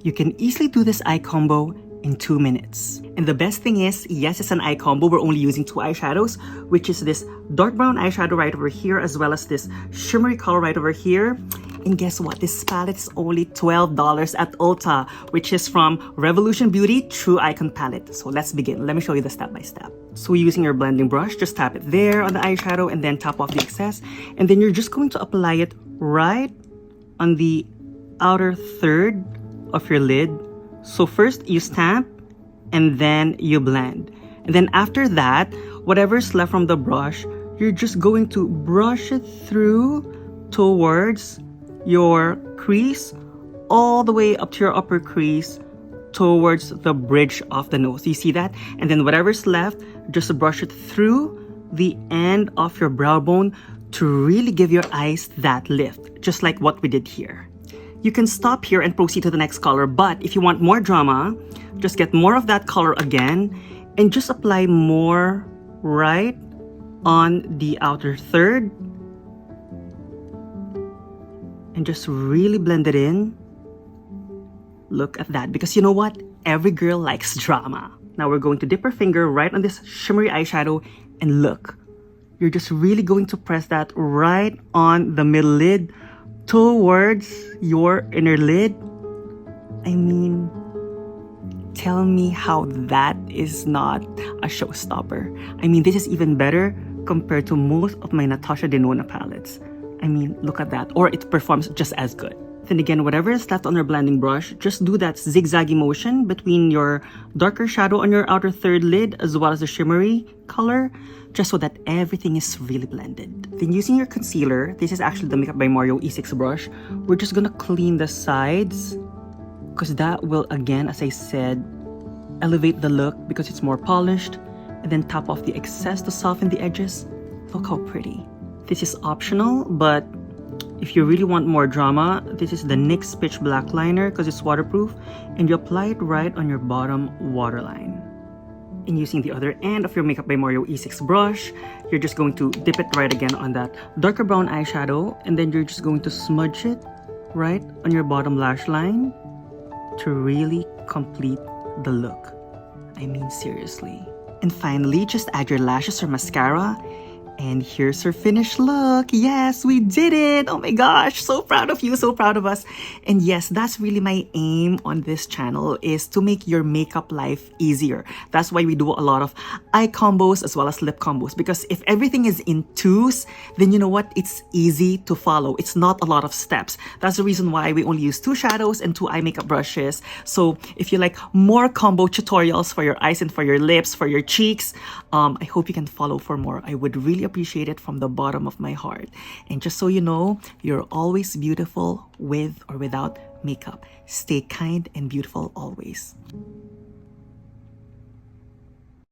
You can easily do this eye combo in 2 minutes. And the best thing is, yes, it's an eye combo. We're only using 2 eyeshadows, which is this dark brown eyeshadow right over here, as well as this shimmery color right over here. And guess what? This palette is only $12 at Ulta, which is from Revolution Beauty True Icon Palette. So let's begin. Let me show you the step by step. So using your blending brush, just tap it there on the eyeshadow and then tap off the excess. And then you're just going to apply it right on the outer third of your lid. So first you stamp and then you blend. And then after that, whatever's left from the brush, you're just going to brush it through towards your crease, all the way up to your upper crease, towards the bridge of the nose. You see that? And then whatever's left, just brush it through the end of your brow bone to really give your eyes that lift, just like what we did here. You can stop here and proceed to the next color, but if you want more drama, just get more of that color again and just apply more right on the outer third and just really blend it in. Look at that, because you know what? Every girl likes drama. Now we're going to dip our finger right on this shimmery eyeshadow and look. You're just really going to press that right on the middle lid towards your inner lid. I mean, tell me how that is not a showstopper. I mean, this is even better compared to most of my Natasha Denona palettes. I mean, look at that. Or it performs just as good. Then again, whatever is left on your blending brush, just do that zigzaggy motion between your darker shadow on your outer third lid as well as the shimmery color, just so that everything is really blended. Then using your concealer, this is actually the Makeup by Mario E6 brush, we're just gonna clean the sides because that will, again, as I said, elevate the look because it's more polished, and then tap off the excess to soften the edges. Look how pretty. This is optional, but if you really want more drama, this is the NYX Pitch Black Liner because it's waterproof, and you apply it right on your bottom waterline. And using the other end of your Makeup by Mario E6 brush, you're just going to dip it right again on that darker brown eyeshadow, and then you're just going to smudge it right on your bottom lash line to really complete the look. I mean, seriously. And finally, just add your lashes or mascara. And here's her finished look. Yes, we did it. Oh my gosh, so proud of you, so proud of us. And yes, that's really my aim on this channel, is to make your makeup life easier. That's why we do a lot of eye combos as well as lip combos, because if everything is in twos, then you know what? It's easy to follow. It's not a lot of steps. That's the reason why we only use 2 shadows and 2 eye makeup brushes. So if you like more combo tutorials for your eyes and for your lips, for your cheeks, I hope you can follow for more. I would really appreciate it from the bottom of my heart. And just so you know, you're always beautiful with or without makeup. Stay kind and beautiful always.